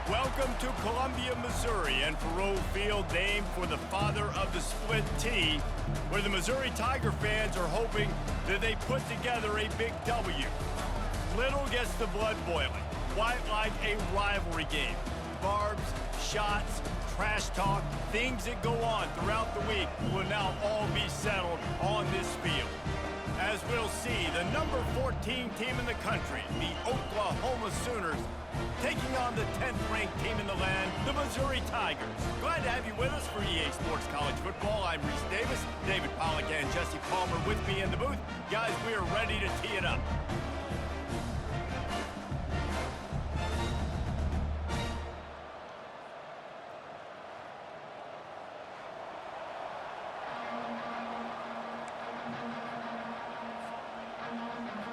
Welcome to Columbia, Missouri, and Faurot Field, named for the father of the split T, where the Missouri Tiger fans are hoping that they put together a big W. Little gets the blood boiling, quite like a rivalry game. Barbs, shots, trash talk, things that go on throughout the week will now all be settled on this field. As we'll see, the number 14 team in the country, the Oklahoma Sooners, taking on the 10th-ranked team in the land, the Missouri Tigers. Glad to have you with us for EA Sports College Football. I'm Reese Davis, David Pollack and Jesse Palmer with me in the booth. Guys, we are ready to tee it up.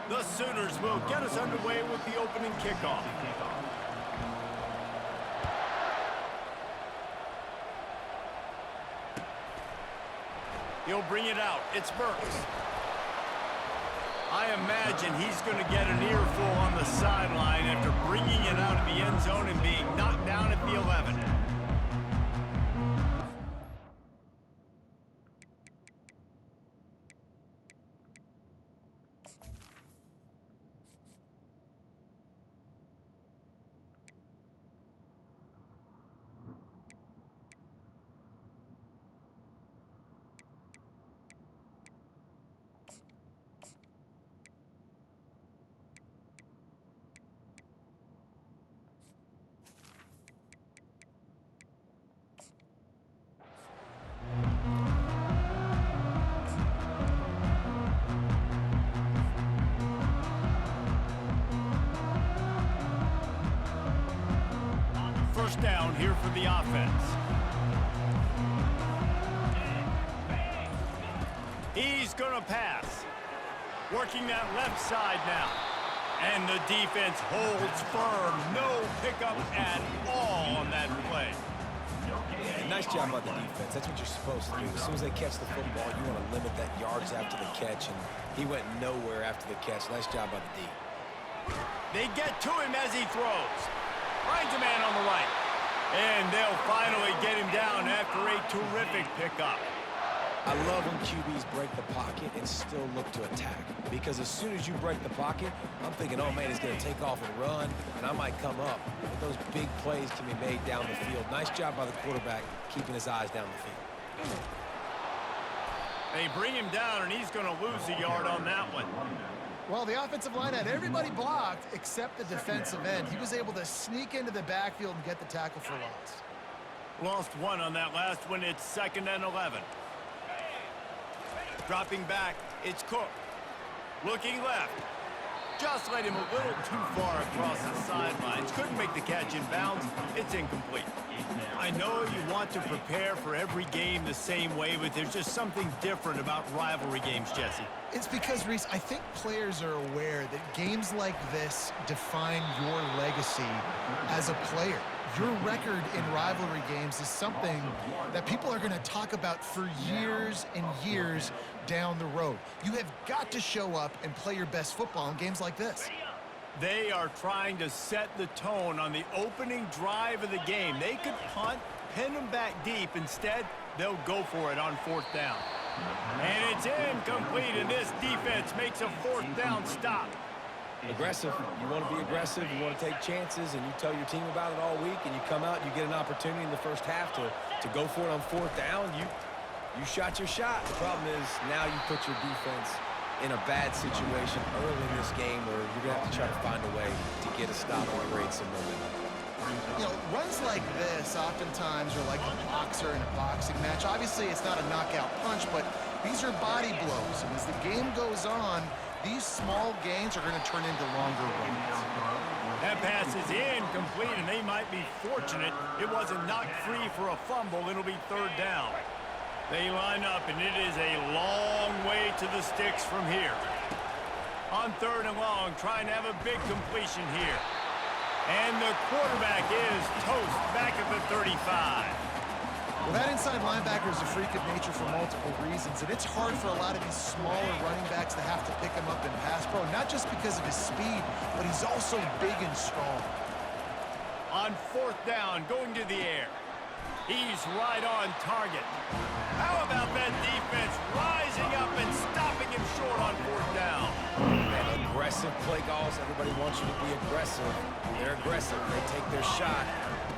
The Sooners will get us underway with the opening kickoff. He'll bring it out. It's Burks. I imagine he's going to get an earful on the sideline after bringing it out of the end zone and being knocked down at the 11. First down here for the offense. He's going to pass. Working that left side now. And the defense holds firm. No pickup at all on that play. Yeah, nice job by the defense. That's what you're supposed to do. As soon as they catch the football, you want to limit that yards after the catch, and he went nowhere after the catch. Nice job by the D. They get to him as he throws. Finds a man on the right. And they'll finally get him down after a terrific pickup. I love when QBs break the pocket and still look to attack. Because as soon as you break the pocket, I'm thinking, oh man, he's going to take off and run, and I might come up. But those big plays can be made down the field. Nice job by the quarterback keeping his eyes down the field. They bring him down, and he's going to lose a yard on that one. Well, the offensive line had everybody blocked except the defensive end. He was able to sneak into the backfield and get the tackle for loss. Lost one on that last one. It's 2nd and 11. Dropping back, it's Cook. Looking left. Just let him a little too far across the sidelines. Couldn't make the catch in bounds. It's incomplete. I know you want to prepare for every game the same way, but there's just something different about rivalry games, Jesse. It's because, Reese, I think players are aware that games like this define your legacy as a player. Your record in rivalry games is something that people are going to talk about for years and years down the road. You have got to show up and play your best football in games like this. They are trying to set the tone on the opening drive of the game. They could punt, pin them back deep. Instead, they'll go for it on 4th down. And it's incomplete, and this defense makes a 4th down stop. Aggressive. You want to be aggressive. You want to take chances, and you tell your team about it all week, and you come out and you get an opportunity in the first half to go for it on 4th down. You shot your shot. The problem is now you put your defense in a bad situation early in this game where you're going to have to try to find a way to get a stop and create some momentum. You know, runs like this oftentimes are like a boxer in a boxing match. Obviously, it's not a knockout punch, but these are body blows. And as the game goes on, these small gains are going to turn into longer runs. That pass is incomplete, and they might be fortunate it wasn't knocked free for a fumble. It'll be 3rd down. They line up, and it is a long way to the sticks from here. On 3rd and long, trying to have a big completion here. And the quarterback is toast back at the 35. Well, that inside linebacker is a freak of nature for multiple reasons, and it's hard for a lot of these smaller running backs to have to pick him up in pass pro, not just because of his speed, but he's also big and strong. On 4th down, going to the air. He's right on target. How about that defense rising up and stopping him short on 4th down? Man, aggressive play calls. Everybody wants you to be aggressive. They're aggressive. They take their shot.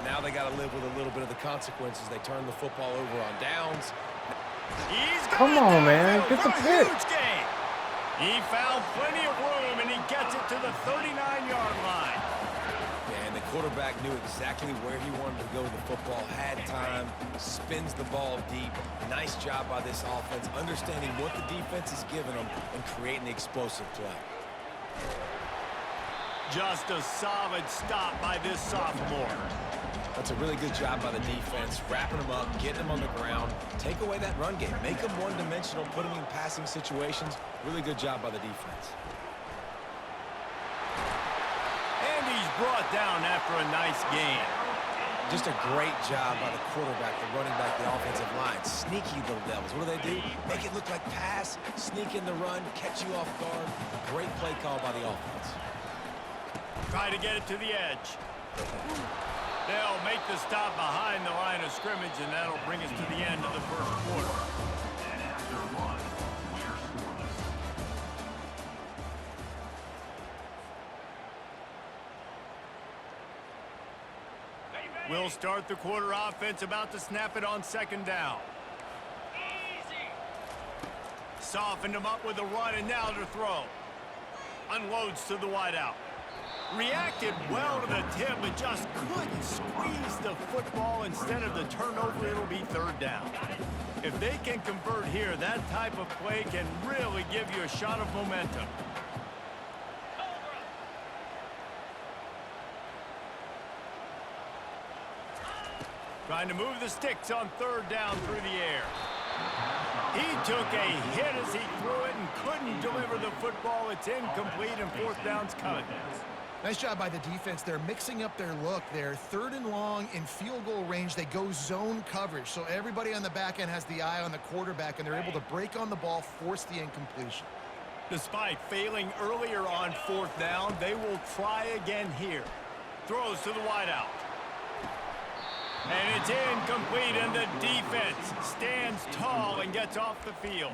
Now they got to live with a little bit of the consequences. They turn the football over on downs. Come on, man. Get the pick. Huge gain. He found plenty of room, and he gets it to the 39-yard line. Yeah, and the quarterback knew exactly where he wanted to go with the football, had time, spins the ball deep. Nice job by this offense, understanding what the defense is giving them and creating the explosive play. Just a solid stop by this sophomore. That's a really good job by the defense, wrapping them up, getting them on the ground, take away that run game, make them one-dimensional, put them in passing situations. Really good job by the defense. And he's brought down after a nice gain. Just a great job by the quarterback, the running back, the offensive line. Sneaky little devils. What do? Make it look like pass, sneak in the run, catch you off guard. Great play call by the offense. Try to get it to the edge. They'll make the stop behind the line of scrimmage, and that'll bring us to the end of the first quarter. We'll start the quarter offense, about to snap it on 2nd down. Softened him up with a run, and now to throw. Unloads to the wideout. Reacted well to the tip, but just couldn't squeeze the football. Instead of the turnover, it'll be 3rd down. If they can convert here, that type of play can really give you a shot of momentum. Trying to move the sticks on 3rd down through the air. He took a hit as he threw it and couldn't deliver the football. It's incomplete, and 4th down's coming. Nice job by the defense. They're mixing up their look. They're 3rd and long in field goal range. They go zone coverage, so everybody on the back end has the eye on the quarterback, and they're able to break on the ball, force the incompletion. Despite failing earlier on 4th down, they will try again here. Throws to the wideout. And it's incomplete, and the defense stands tall and gets off the field.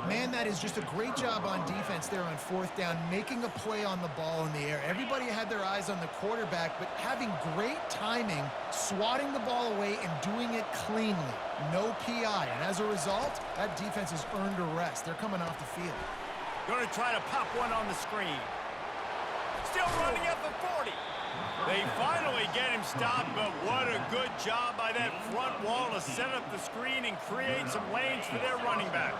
Man, that is just a great job on defense there on 4th down, making a play on the ball in the air. Everybody had their eyes on the quarterback, but having great timing, swatting the ball away and doing it cleanly. No PI, and as a result, that defense has earned a rest. They're coming off the field. Going to try to pop one on the screen. Still running at the 40. They finally get him stopped, but what a good job by that front wall to set up the screen and create some lanes for their running back.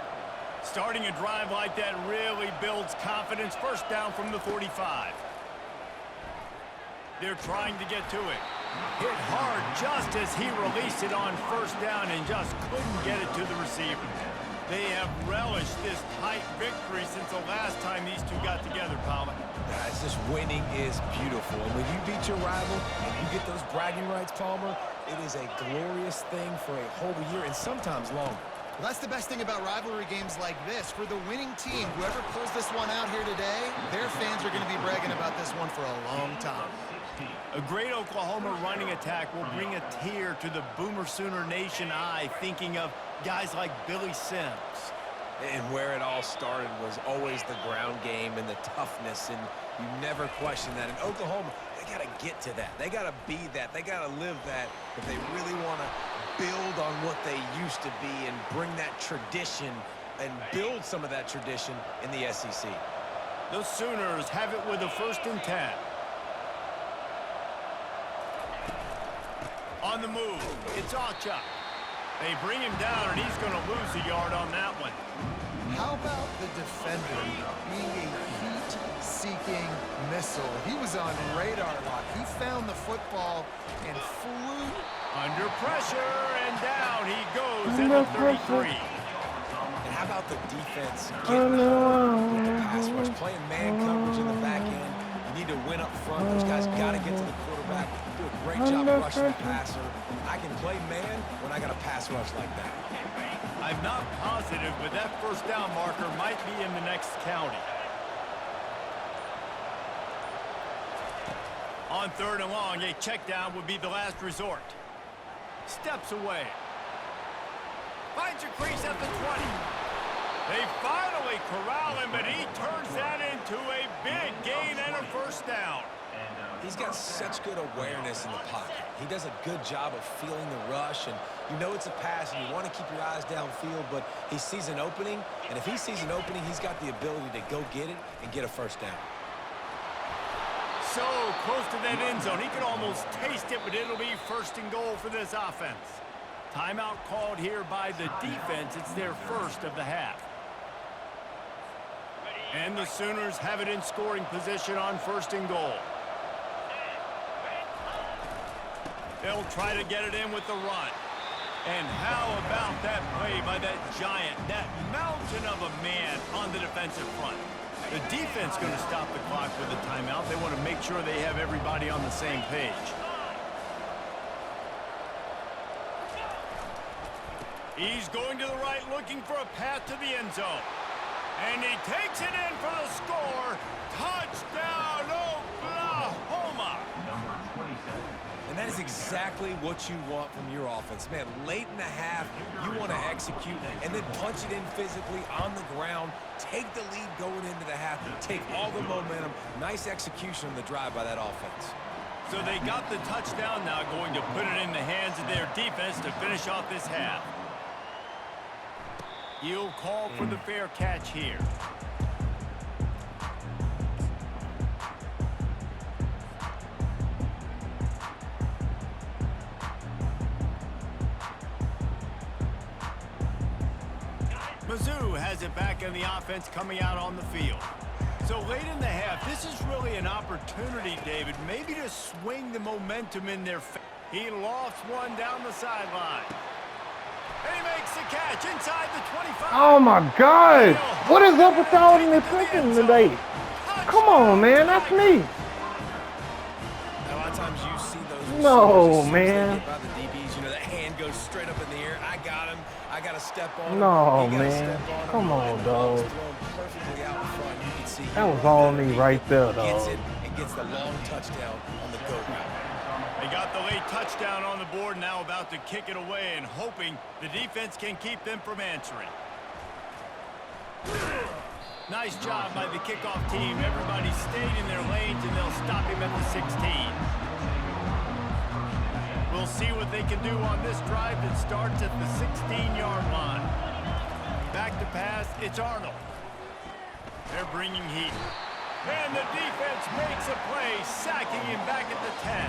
Starting a drive like that really builds confidence. 1st down from the 45. They're trying to get to it. Hit hard just as he released it on 1st down and just couldn't get it to the receiver. They have relished this tight victory since the last time these two got together, Palmer. Guys, this winning is beautiful. And when you beat your rival and you get those bragging rights, Palmer, it is a glorious thing for a whole year and sometimes longer. Well, that's the best thing about rivalry games like this. For the winning team, whoever pulls this one out here today, their fans are going to be bragging about this one for a long time. A great Oklahoma running attack will bring a tear to the Boomer Sooner Nation eye, thinking of guys like Billy Sims. And where it all started was always the ground game and the toughness, and you never question that. In Oklahoma, they got to get to that. They got to be that. They got to live that if they really want to build on what they used to be and bring that tradition and build some of that tradition in the SEC. The Sooners have it with a 1st and 10. On the move, it's Acha. They bring him down, and he's going to lose a yard on that one. How about the defender being a heat-seeking missile? He was on radar lock. He found the football and flew. Under pressure, and down he goes at the 33. And how about the defense getting with the pass rush, playing man coverage in the back end? You need to win up front. Those guys got to get to the quarterback, do a great job rushing the passer. I can play man when I got a pass rush like that. I'm not positive, but that 1st down marker might be in the next county. On 3rd and long, a check down would be the last resort. Steps away. Finds a crease at the 20. They finally corral him, but he turns that into a big gain and a first down. He's got such good awareness in the pocket. He does a good job of feeling the rush, and you know it's a pass, and you want to keep your eyes downfield, but he sees an opening, and if he sees an opening, he's got the ability to go get it and get a first down. So close to that end zone. He can almost taste it, but it'll be 1st and goal for this offense. Timeout called here by the defense. It's their first of the half. And the Sooners have it in scoring position on 1st and goal. They'll try to get it in with the run. And how about that play by that giant, that mountain of a man on the defensive front? The defense going to stop the clock with a timeout. They want to make sure they have everybody on the same page. He's going to the right, looking for a path to the end zone. And he takes it in for the score. Touchdown, Oklahoma! And that is exactly what you want from your offense. Man, late in the half, you want to execute and then punch it in physically on the ground, take the lead going into the half, take all the momentum. Nice execution on the drive by that offense. So they got the touchdown, now going to put it in the hands of their defense to finish off this half. You'll call for the fair catch here. Mizzou has it back in the offense coming out on the field. So late in the half, this is really an opportunity, David, maybe to swing the momentum in their favor. He lofts one down the sideline. And he makes the catch inside the 25. Oh my God! What is up with y'all in the picking today? Come on, man, that's me. A lot of times you see those. No, man. By the DBs, you know, that hand goes straight up in the air. I got him. I got to step on him. No, He gotta man. step on him. Come on, dog. Perfectly out in front. You can see That was all me right there, Gets dog. it and gets the long touchdown on the go route. They got the late touchdown on the board, now about to kick it away and hoping the defense can keep them from answering. Nice job by the kickoff team. Everybody stayed in their lanes, and they'll stop him at the 16. We'll see what they can do on this drive that starts at the 16-yard line. Back to pass, it's Arnold. They're bringing heat. And the defense makes a play, sacking him back at the 10.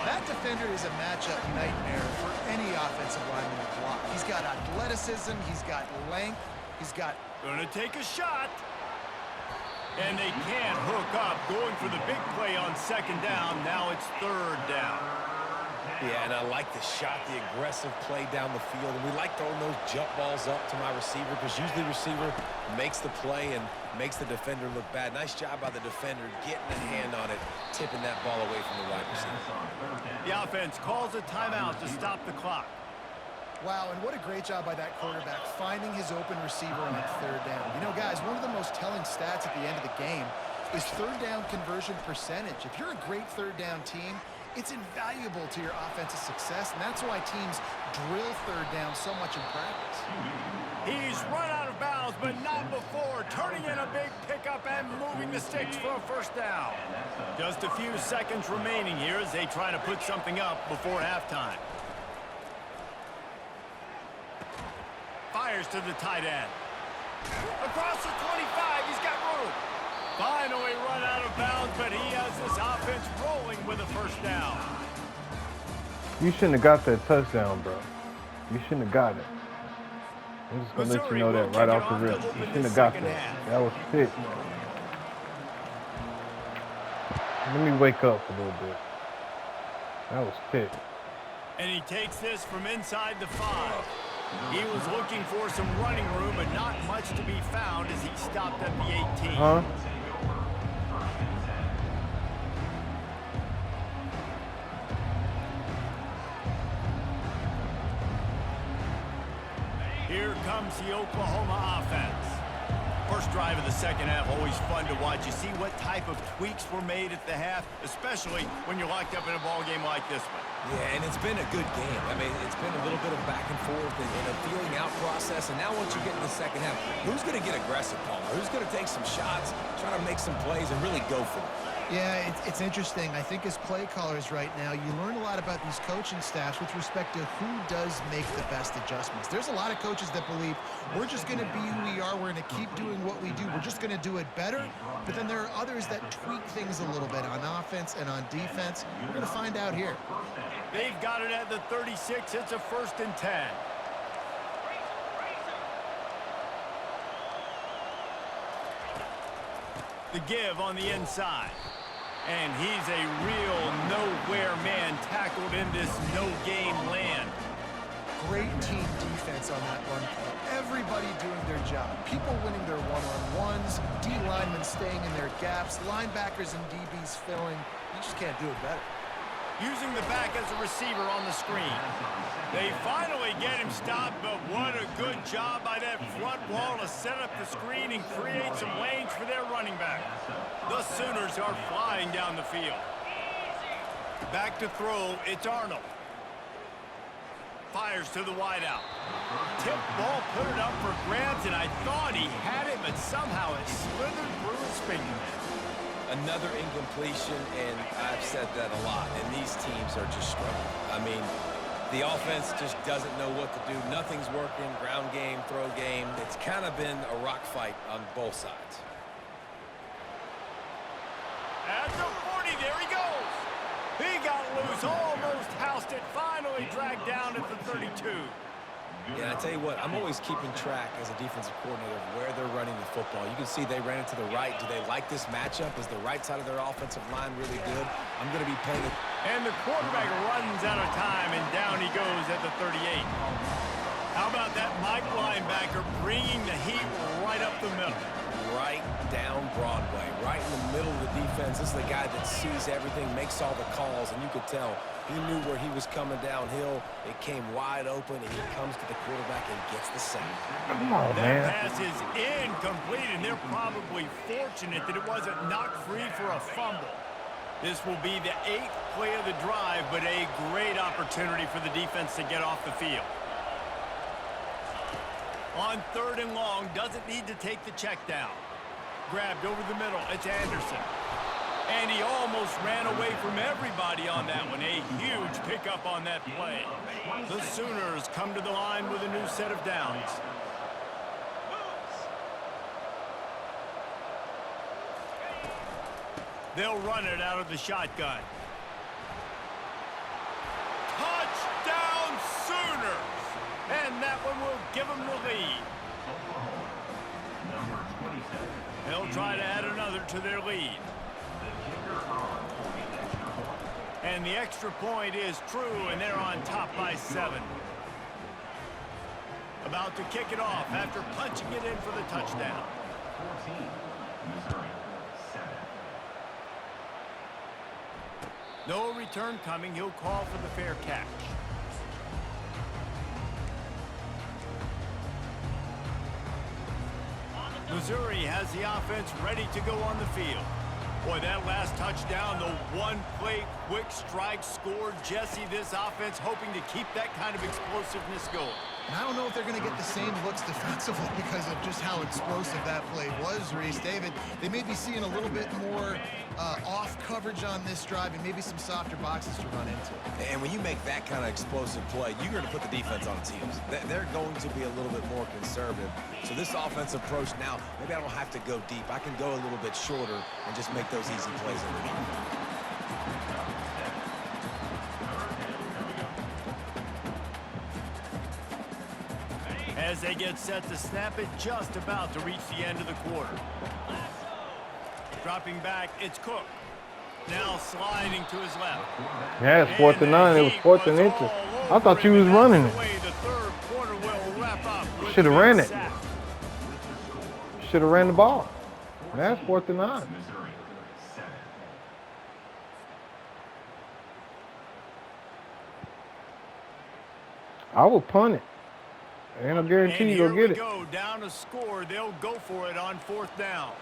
That defender is a matchup nightmare for any offensive lineman to block. He's got athleticism, he's got length, he's got... Gonna take a shot. And they can't hook up, going for the big play on 2nd down. Now it's 3rd down. Yeah, and I like the shot, the aggressive play down the field. And we like throwing those jump balls up to my receiver because usually the receiver makes the play and makes the defender look bad. Nice job by the defender getting a hand on it, tipping that ball away from the wide receiver. The offense calls a timeout to stop the clock. Wow, and what a great job by that quarterback, finding his open receiver on 3rd down. You know, guys, one of the most telling stats at the end of the game is 3rd down conversion percentage. If you're a great 3rd down team, it's invaluable to your offensive success, and that's why teams drill 3rd down so much in practice. He's run out of bounds, but not before turning in a big pickup and moving the sticks for a 1st down. Just a few seconds remaining here as they try to put something up before halftime. Fires to the tight end. Across the 25, he's got room. Finally run out of bounds, but he has this offense rolling with a 1st down. You shouldn't have got that touchdown, bro. You shouldn't have got it. I'm just gonna let you know that right off the rip. You shouldn't have got that. That was a pick. Let me wake up a little bit. That was a pick. And he takes this from inside the 5. He was looking for some running room, but not much to be found as he stopped at the 18. Huh? Here comes the Oklahoma offense. First drive of the second half, always fun to watch. You see what type of tweaks were made at the half, especially when you're locked up in a ball game like this one. Yeah, and it's been a good game. I mean, it's been a little bit of back and forth and a feeling out process. And now once you get in the second half, who's going to get aggressive, Palmer? Who's going to take some shots, try to make some plays, and really go for it? Yeah, it's interesting. I think as play callers right now, you learn a lot about these coaching staffs with respect to who does make the best adjustments. There's a lot of coaches that believe we're just going to be who we are. We're going to keep doing what we do. We're just going to do it better. But then there are others that tweak things a little bit on offense and on defense. We're going to find out here. They've got it at the 36. It's a 1st and 10. The give on the inside. And he's a real nowhere man tackled in this no-game land. Great team defense on that run play. Everybody doing their job. People winning their one-on-ones, D linemen staying in their gaps, linebackers and DBs filling. You just can't do it better. Using the back as a receiver on the screen. They finally get him stopped, but what a good job by that front wall to set up the screen and create some lanes for their running back. The Sooners are flying down the field. Back to throw, it's Arnold. Fires to the wideout. Tip ball, put it up for grabs, and I thought he had it, but somehow it slithered through his fingers. Another incompletion, and I've said that a lot, and these teams are just struggling. I mean, the offense just doesn't know what to do. Nothing's working, ground game, throw game. It's kind of been a rock fight on both sides. At the 40, there he goes. He got loose, almost housed it, finally dragged down at the 32. Yeah, I tell you what, I'm always keeping track as a defensive coordinator of where they're running the football. You can see they ran it to the right. Do they like this matchup? Is the right side of their offensive line really good? I'm going to be paying it. And the quarterback runs out of time, and down he goes at the 38. How about that Mike linebacker bringing the heat right up the middle? Right down Broadway, right in the middle of the defense. This is the guy that sees everything, makes all the calls, and you could tell he knew where he was coming downhill. It came wide open, and he comes to the quarterback and gets the sack. Come on, man. That pass is incomplete, and they're probably fortunate that it wasn't knocked free for a fumble. This will be the 8th play of the drive, but a great opportunity for the defense to get off the field. On 3rd and long, doesn't need to take the check down. Grabbed over the middle, it's Anderson. And he almost ran away from everybody on that one. A huge pickup on that play. The Sooners come to the line with a new set of downs. They'll run it out of the shotgun. Touchdown Sooners! And that one will give them the lead. They'll try to add another to their lead. And the extra point is true, and they're on top by 7. About to kick it off after punching it in for the touchdown. No return coming. He'll call for the fair catch. Missouri has the offense ready to go on the field. Boy, that last touchdown, the one-play quick strike scored. Jesse, this offense hoping to keep that kind of explosiveness going. And I don't know if they're going to get the same looks defensively because of just how explosive that play was, Reese. David, they may be seeing a little bit more off coverage on this drive and maybe some softer boxes to run into. And when you make that kind of explosive play, you're going to put the defense on its heels. They're going to be a little bit more conservative. So this offensive approach now, maybe I don't have to go deep. I can go a little bit shorter and just make those easy plays underneath. As they get set to snap it, just about to reach the end of the quarter. Dropping back, it's Cook. Now sliding to his left. Yeah, it's 4th and 9. It was 4th and inches. I thought you was running it. Should have ran it. Should have ran the ball. That's 4th and 9. I will punt it. Ain't no guarantee you go get it. Go down a score. They'll go for it on 4th down.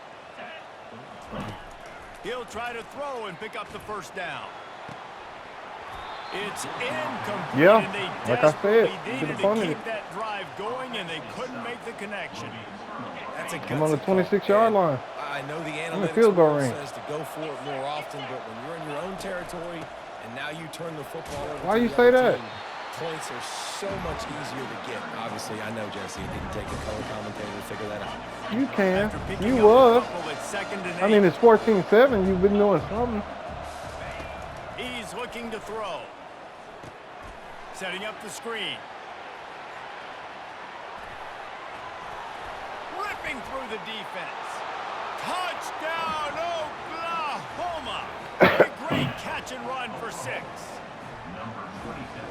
He'll try to throw and pick up the first down. It's incomplete. Yeah, and they like I said, needed get to keep that drive going, and they couldn't make the connection. That's a I'm on the 26-yard line. I know the I'm in analytics field goal world range. says to go for it more often, but when you're in your own territory and now you turn the football over Why to you the say other that? team, points are so much easier to get. Obviously, I know, Jesse, it didn't take a color commentator to figure that out. You can. After picking You up a was. couple, it's 2nd and 8. I mean, it's 14-7. You've been doing something. He's looking to throw. Setting up the screen. Ripping through the defense. Touchdown, Oklahoma! A great catch and run for 6.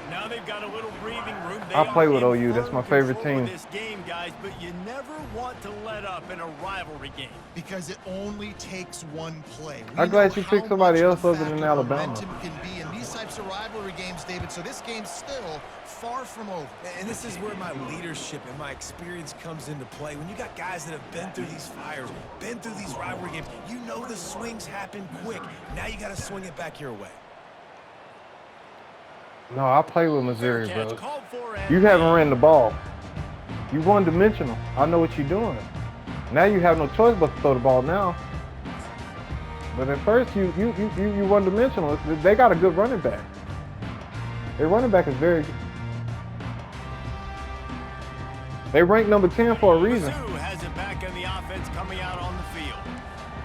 Now they've got a little breathing room. I play with OU. That's my favorite team. This game, guys, but you never want to let up in a rivalry game because it only takes one play. I'm glad you picked somebody else other than Alabama. Momentum can be in these types of rivalry games, David. So this game's still far from over. And this is where my leadership and my experience comes into play. When you got guys that have been through these fires, been through these rivalry games, you know the swings happen quick. Now you got to swing it back your way. No, I play with Missouri, bro. You haven't ran the ball. You one-dimensional. I know what you're doing. Now you have no choice but to throw the ball now. But at first, you one-dimensional. They got a good running back. Their running back is very good. They ranked number 10 for a reason. Mizzou has it back in the offense coming out on the field.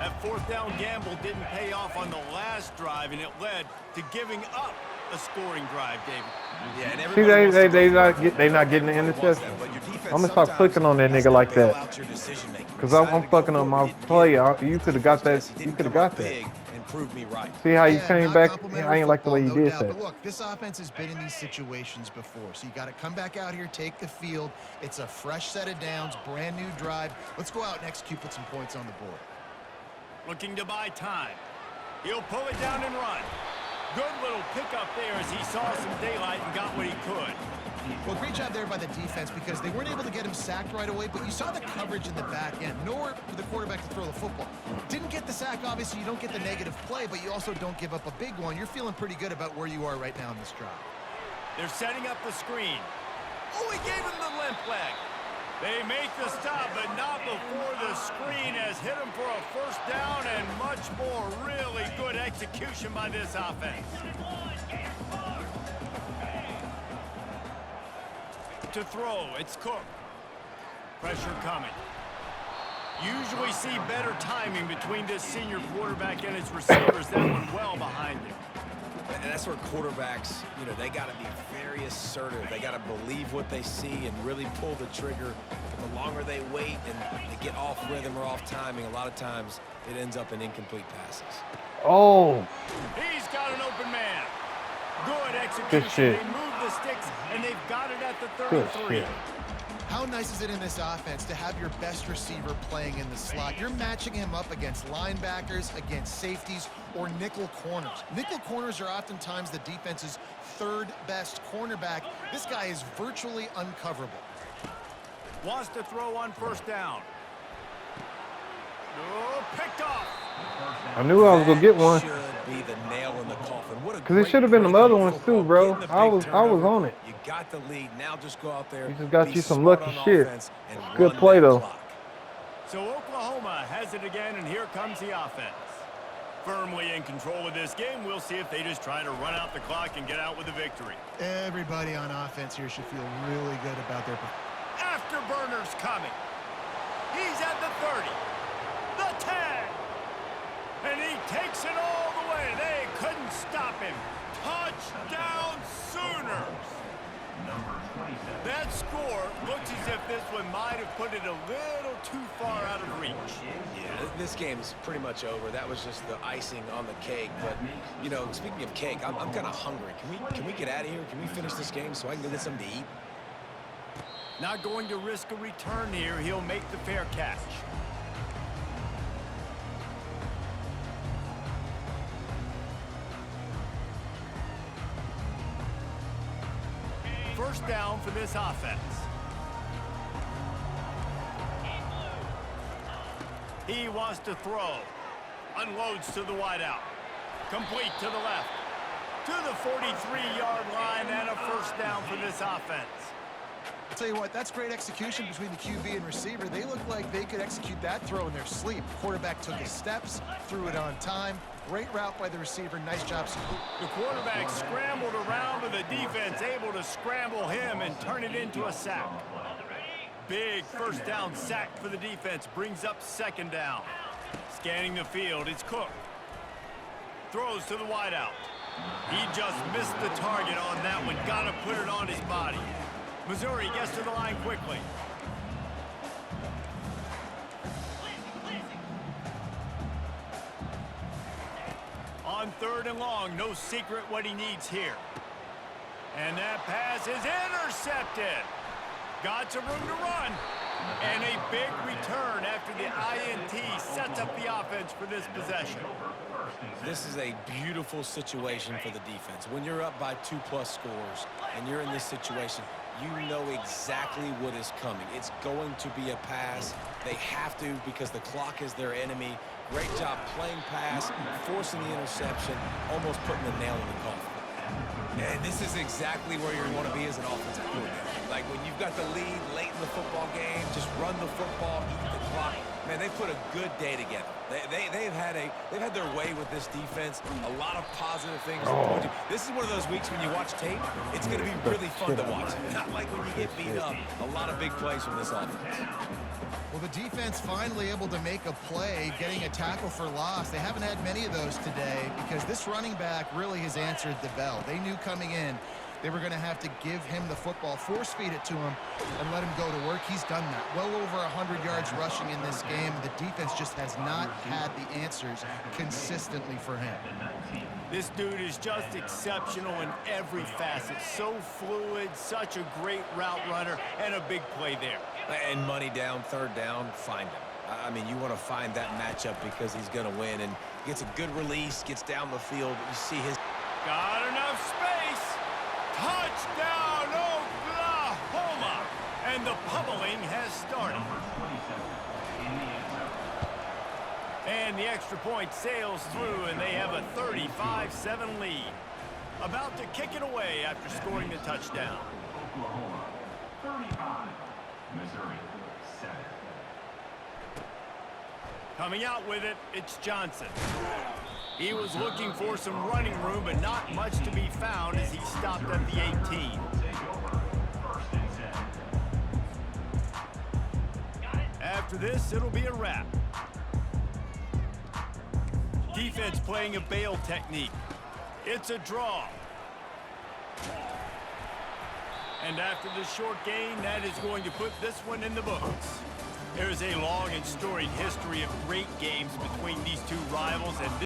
That 4th down gamble didn't pay off on the last drive, and it led to giving up a scoring drive, David. Yeah, and see, they not getting the interception. I'm gonna stop clicking on that nigga like that. Cause I'm fucking on my play. You could have got that. You could have got that. Me right. See how you came back? I ain't like the way you did that. But look, this offense has been in these situations before, so you got to come back out here, take the field. It's a fresh set of downs, brand new drive. Let's go out and execute, put some points on the board. Looking to buy time. He'll pull it down and run. Good little pickup there as he saw some daylight and got what he could. Well, great job there by the defense because they weren't able to get him sacked right away, but you saw the coverage in the back end. Nowhere for the quarterback to throw the football. Didn't get the sack, obviously. You don't get the negative play, but you also don't give up a big one. You're feeling pretty good about where you are right now in this drive. They're setting up the screen. Oh, he gave him the limp leg. They make the stop, but not before the screen has hit him for a 1st down and much more. Really good execution by this offense. To throw, it's Cook. Pressure coming. Usually see better timing between this senior quarterback and his receivers. That one well behind him. And that's where quarterbacks, you know, they got to be very assertive. They got to believe what they see and really pull the trigger. But the longer they wait and they get off rhythm or off timing, a lot of times it ends up in incomplete passes. Oh. He's got an open man. Good execution. Good shit. They move the sticks, and they've got it at the 33. How nice is it in this offense to have your best receiver playing in the slot? You're matching him up against linebackers, against safeties, or nickel corners. Nickel corners are oftentimes the defense's 3rd best cornerback. This guy is virtually uncoverable. Wants to throw on 1st down. Oh, picked off. I knew I was gonna get one. Should be the nail in the coffin. Cause it should have been the other ones too, bro. I was on it. You got the lead. Now just go out there. You just got you some lucky shit. Good play though. So Oklahoma has it again, and here comes the offense. Firmly in control of this game. We'll see if they just try to run out the clock and get out with a victory. Everybody on offense here should feel really good about their performance. Afterburners coming. He's at the 30. The 10. And he takes it all the way. They couldn't stop him. Touchdown Sooners. That score looks as if this one might have put it a little too far out of reach. Yeah, this game is pretty much over. That was just the icing on the cake. But, you know, speaking of cake, I'm kind of hungry. Can we get out of here? Can we finish this game so I can go get something to eat? Not going to risk a return here. He'll make the fair catch. First down for this offense. He wants to throw. Unloads to the wideout. Complete to the left. To the 43-yard line and a first down for this offense. I'll tell you what, that's great execution between the QB and receiver. They look like they could execute that throw in their sleep. Quarterback took his steps, threw it on time. Great route by the receiver. Nice job. The quarterback scrambled around, but the defense able to scramble him and turn it into a sack. Big first down sack for the defense. Brings up second down. Scanning the field, it's Cook. Throws to the wideout. He just missed the target on that one. Got to put it on his body. Missouri gets to the line quickly. On third and long, no secret what he needs here. And that pass is intercepted. Got some room to run. And a big return after the INT sets up the offense for this possession. This is a beautiful situation for the defense. When you're up by 2+ scores and you're in this situation, you know exactly what is coming. It's going to be a pass. They have to because the clock is their enemy. Great job playing pass, forcing the interception, almost putting the nail in the coffin. And this is exactly where you want to be as an offensive coordinator. Like when you've got the lead late in the football game, just run the football, eat the clock. Man, they put a good day together. They've had their way with this defense. A lot of positive things. This is one of those weeks when you watch tape, it's going to be really fun to watch. Not like when you get beat up. A lot of big plays from this offense. Well, the defense finally able to make a play, getting a tackle for loss. They haven't had many of those today because this running back really has answered the bell. They knew coming in they were going to have to give him the football, force feed it to him, and let him go to work. He's done that. Well over 100 yards rushing in this game. The defense just has not had the answers consistently for him. This dude is just exceptional in every facet. So fluid, such a great route runner, and a big play there. And money down, third down, find him. I mean, you want to find that matchup because he's going to win, and gets a good release, gets down the field. You see his... Got enough space. Touchdown, Oklahoma! And the pummeling has started. And the extra point sails through, and they have a 35-7 lead. About to kick it away after scoring the touchdown. Oklahoma, 35. Missouri, 7. Coming out with it, it's Johnson. He was looking for some running room, but not much to be found as he stopped at the 18. After this, it'll be a wrap. Defense playing a bail technique. It's a draw. And after the short gain, that is going to put this one in the books. There's a long and storied history of great games between these two rivals, and